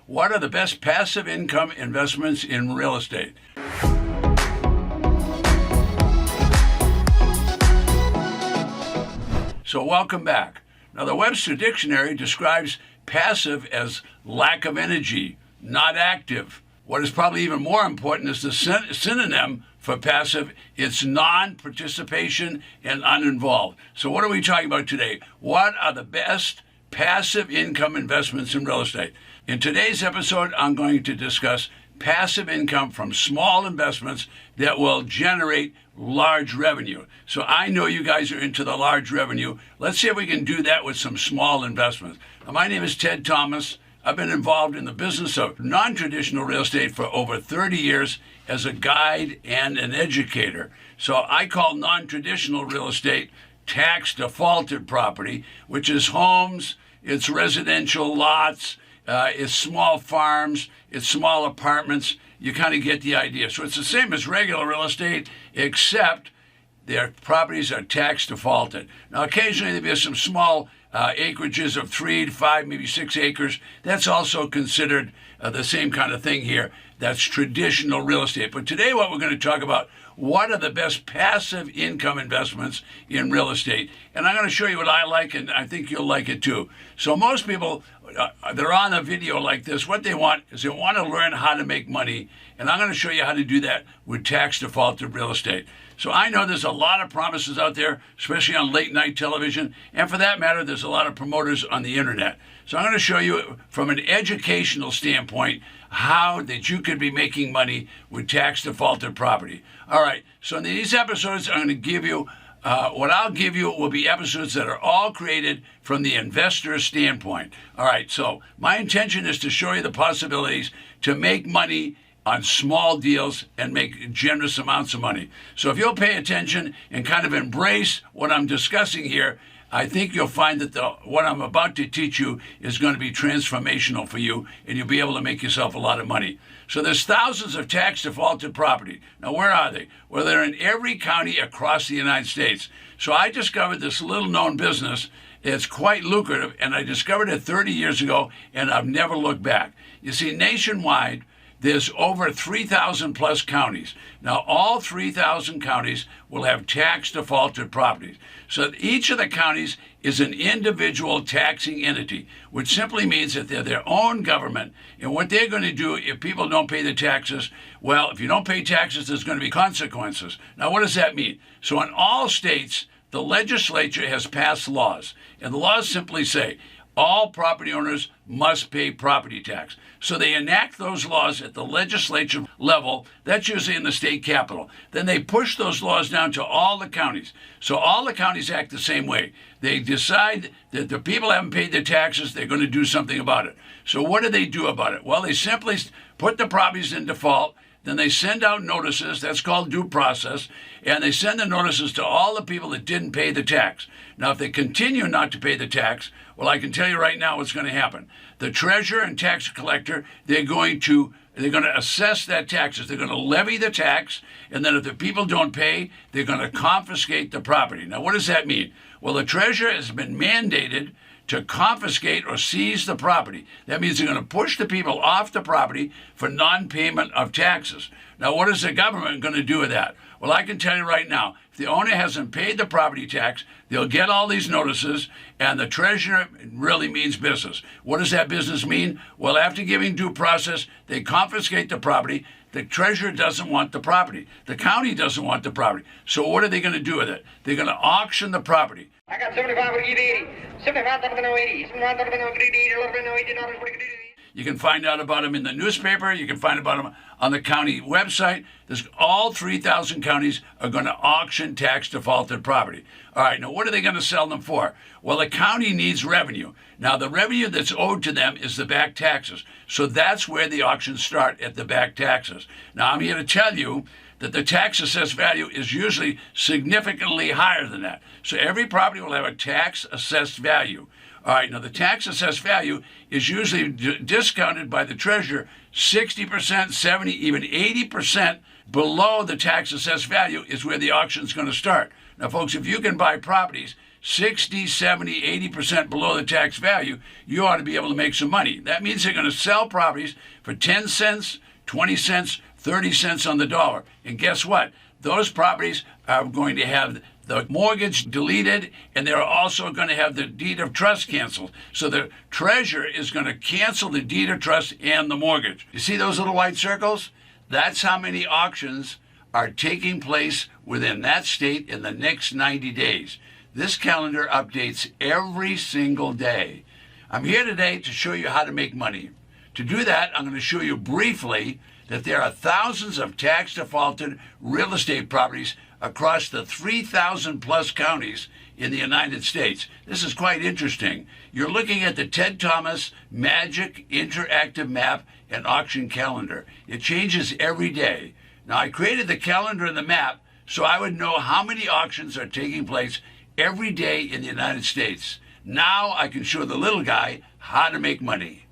What are the best passive income investments in real estate? So welcome back. Now, the Webster Dictionary describes passive as lack of energy, not active. What is probably even more important is the synonym for passive. It's non-participation and uninvolved. So what are we talking about today? What are the best passive income investments in real estate? In today's episode, I'm going to discuss passive income from small investments that will generate large revenue. So I know you guys are into the large revenue. Let's see if we can do that with some small investments. Now, my name is Ted Thomas. I've been involved in the business of non-traditional real estate for over 30 years as a guide and an educator. So I call non-traditional real estate tax defaulted property, which is homes, it's residential lots, it's small farms, it's small apartments. You kind of get the idea. So it's the same as regular real estate, except their properties are tax defaulted. Now, occasionally there'll be some small acreages of 3 to 5, maybe 6 acres. That's also considered the same kind of thing here. That's traditional real estate. But today what we're going to talk about, what are the best passive income investments in real estate? And I'm going to show you what I like, and I think you'll like it too. So most people, they're on a video like this. What they want is they want to learn how to make money. And I'm going to show you how to do that with tax defaulted real estate. So I know there's a lot of promises out there, especially on late night television. And for that matter, there's a lot of promoters on the internet. So I'm going to show you from an educational standpoint how that you could be making money with tax defaulted property. All right. So in these episodes, I'm going to give you what I'll give you will be episodes that are all created from the investor standpoint. All right. So my intention is to show you the possibilities to make money on small deals and make generous amounts of money. So if you'll pay attention and kind of embrace what I'm discussing here, I think you'll find that what I'm about to teach you is going to be transformational for you, and you'll be able to make yourself a lot of money. So there's thousands of tax defaulted property. Now, where are they? Well, they're in every county across the United States. So I discovered this little known business. It's quite lucrative, and I discovered it 30 years ago, and I've never looked back. You see, nationwide, there's over 3,000 plus counties. Now, all 3,000 counties will have tax defaulted properties. So each of the counties is an individual taxing entity, which simply means that they're their own government. And what they're going to do if people don't pay the taxes, well, if you don't pay taxes, there's going to be consequences. Now, what does that mean? So in all states, the legislature has passed laws. And the laws simply say, all property owners must pay property tax. So they enact those laws at the legislature level. That's usually in the state capitol. Then they push those laws down to all the counties. So all the counties act the same way. They decide that the people haven't paid their taxes, they're going to do something about it. So what do they do about it? Well, they simply put the properties in default. Then they send out notices, that's called due process, and they send the notices to all the people that didn't pay the tax. Now, if they continue not to pay the tax, well, I can tell you right now what's going to happen. The treasurer and tax collector, they're going to assess that taxes. They're going to levy the tax, and then if the people don't pay, they're going to confiscate the property. Now, what does that mean? Well, the treasurer has been mandated to confiscate or seize the property. That means they're going to push the people off the property for non-payment of taxes. Now, what is the government going to do with that? Well, I can tell you right now, if the owner hasn't paid the property tax, they'll get all these notices, and the treasurer really means business. What does that business mean? Well, after giving due process, they confiscate the property. The treasurer doesn't want the property. The county doesn't want the property. So what are they going to do with it? They're going to auction the property. I got 75 for 80. 75 for 80. 75 for 80. You can find out about them in the newspaper. You can find about them on the county website. All 3,000 counties are going to auction tax defaulted property. All right, now what are they going to sell them for? Well, the county needs revenue. Now, the revenue that's owed to them is the back taxes. So that's where the auctions start, at the back taxes. Now, I'm here to tell you that the tax assessed value is usually significantly higher than that. So every property will have a tax assessed value. All right, now the tax assessed value is usually discounted by the treasurer 60%, 70, even 80% below the tax assessed value is where the auction is going to start. Now, folks, if you can buy properties 60, 70, 80% below the tax value, you ought to be able to make some money. That means they're going to sell properties for 10 cents, 20 cents, 30 cents on the dollar. And guess what? Those properties are going to have the mortgage deleted, and they're also going to have the deed of trust canceled. So the treasurer is going to cancel the deed of trust and the mortgage. You see those little white circles? That's how many auctions are taking place within that state in the next 90 days. This calendar updates every single day. I'm here today to show you how to make money. To do that, I'm going to show you briefly that there are thousands of tax defaulted real estate properties across the 3,000 plus counties in the United States. This is quite interesting. You're looking at the Ted Thomas Magic Interactive Map and Auction Calendar. It changes every day. Now, I created the calendar and the map so I would know how many auctions are taking place every day in the United States. Now I can show the little guy how to make money.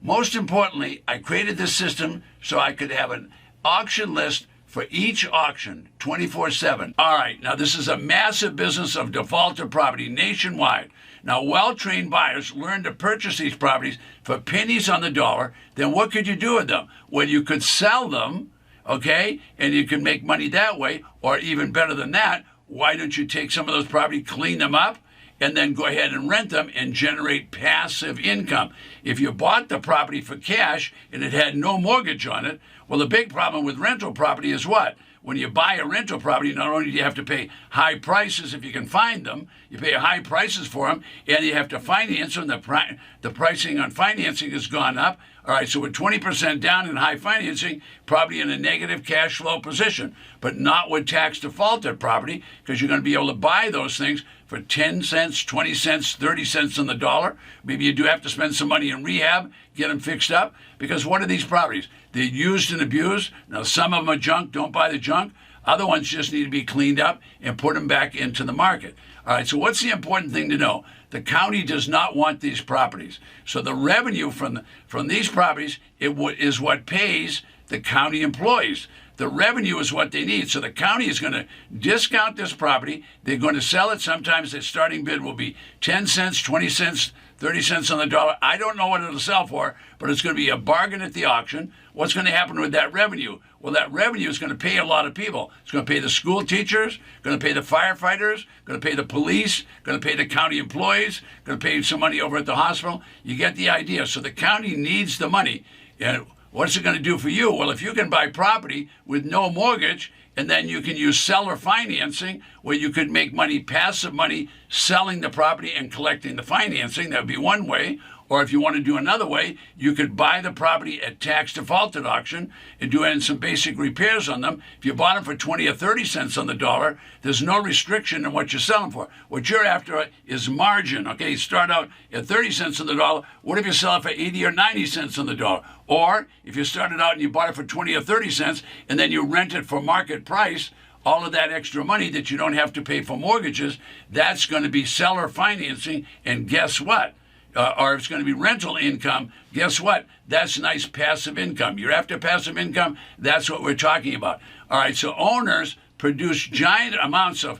Most importantly, I created this system so I could have an auction list for each auction 24/7. All right, now this is a massive business of defaulted property nationwide. Now, well-trained buyers learn to purchase these properties for pennies on the dollar. Then what could you do with them? Well, you could sell them, okay, and you can make money that way, or even better than that, why don't you take some of those properties, clean them up, and then go ahead and rent them and generate passive income. If you bought the property for cash and it had no mortgage on it, well, the big problem with rental property is what? When you buy a rental property, not only do you have to pay high prices if you can find them, you pay high prices for them, and you have to finance them. The pricing on financing has gone up. All right, so with 20% down in high financing, probably in a negative cash flow position, but not with tax defaulted property, because you're going to be able to buy those things for 10 cents, 20 cents, 30 cents on the dollar. Maybe you do have to spend some money in rehab, get them fixed up, because what are these properties? They're used and abused. Now, some of them are junk, don't buy the junk. Other ones just need to be cleaned up and put them back into the market. All right, so what's the important thing to know? The county does not want these properties. So the revenue from these properties is what pays the county employees. The revenue is what they need. So the county is going to discount this property. They're going to sell it. Sometimes the starting bid will be 10 cents, 20 cents, 30 cents on the dollar. I don't know what it'll sell for, but it's going to be a bargain at the auction. What's going to happen with that revenue? Well, that revenue is going to pay a lot of people. It's going to pay the school teachers, going to pay the firefighters, going to pay the police, going to pay the county employees, going to pay some money over at the hospital. You get the idea. So the county needs the money. And what's it going to do for you? Well, if you can buy property with no mortgage, and then you can use seller financing where you could make money, passive money, selling the property and collecting the financing. That would be one way. Or if you want to do another way, you could buy the property at tax defaulted auction and do some basic repairs on them. If you bought them for 20 or 30 cents on the dollar, there's no restriction in what you're selling for. What you're after is margin. Okay, you start out at 30 cents on the dollar. What if you sell it for 80 or 90 cents on the dollar? Or if you started out and you bought it for 20 or 30 cents and then you rent it for market price, all of that extra money that you don't have to pay for mortgages, that's going to be seller financing. And guess what? Or it's going to be rental income. Guess what? That's nice passive income. You're after passive income, that's what we're talking about. All right, so owners produce giant amounts of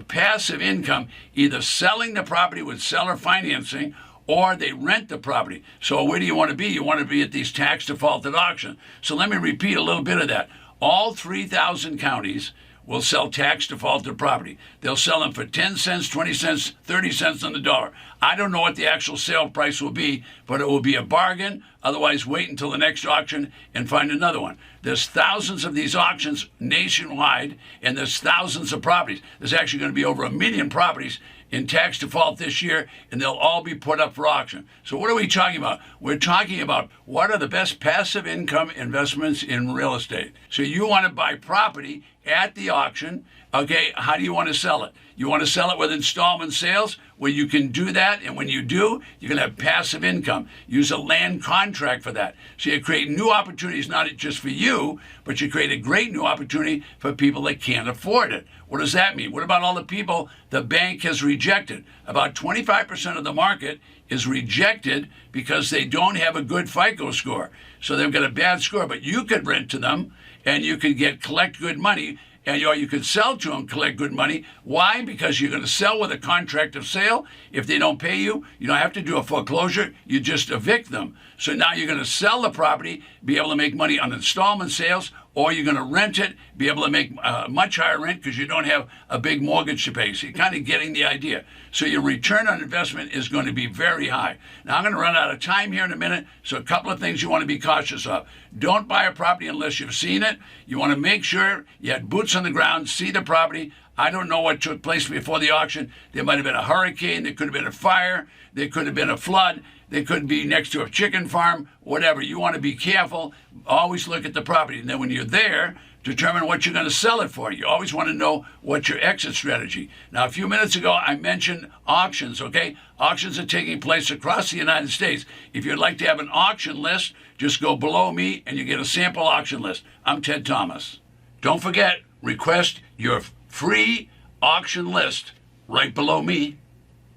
passive income, either selling the property with seller financing or they rent the property. So where do you want to be? You want to be at these tax defaulted auctions. So let me repeat a little bit of that. All 3,000 counties will sell tax defaulted property. They'll sell them for 10 cents, 20 cents, 30 cents on the dollar. I don't know what the actual sale price will be, but it will be a bargain. Otherwise, wait until the next auction and find another one. There's thousands of these auctions nationwide, and there's thousands of properties. There's actually going to be over 1 million properties in tax default this year, and they'll all be put up for auction. So what are we talking about? We're talking about what are the best passive income investments in real estate. So you want to buy property at the auction. Okay, how do you want to sell it? You want to sell it with installment sales where you can do that, and when you do, you can have passive income. Use a land contract for that. So you create new opportunities, not just for you, but you create a great new opportunity for people that can't afford it. What does that mean? What about all the people the bank has rejected? About 25% of the market is rejected because they don't have a good FICO score. So they've got a bad score, but you could rent to them and you could collect good money. and or you could sell to them, collect good money. Why? Because you're going to sell with a contract of sale. If they don't pay you, you don't have to do a foreclosure. You just evict them. So now you're going to sell the property, be able to make money on installment sales, or you're going to rent it, be able to make much higher rent because you don't have a big mortgage to pay. So you're kind of getting the idea. So your return on investment is going to be very high. Now I'm going to run out of time here in a minute, so a couple of things you want to be cautious of. Don't buy a property unless you've seen it. You want to make sure you had boots on the ground, see the property. I don't know what took place before the auction. There might have been a hurricane, there could have been a fire, there could have been a flood, they could be next to a chicken farm, whatever. You want to be careful. Always look at the property. And then when you're there, determine what you're going to sell it for. You always want to know what's your exit strategy. Now, a few minutes ago, I mentioned auctions, okay? Auctions are taking place across the United States. If you'd like to have an auction list, just go below me and you get a sample auction list. I'm Ted Thomas. Don't forget, request your free auction list right below me.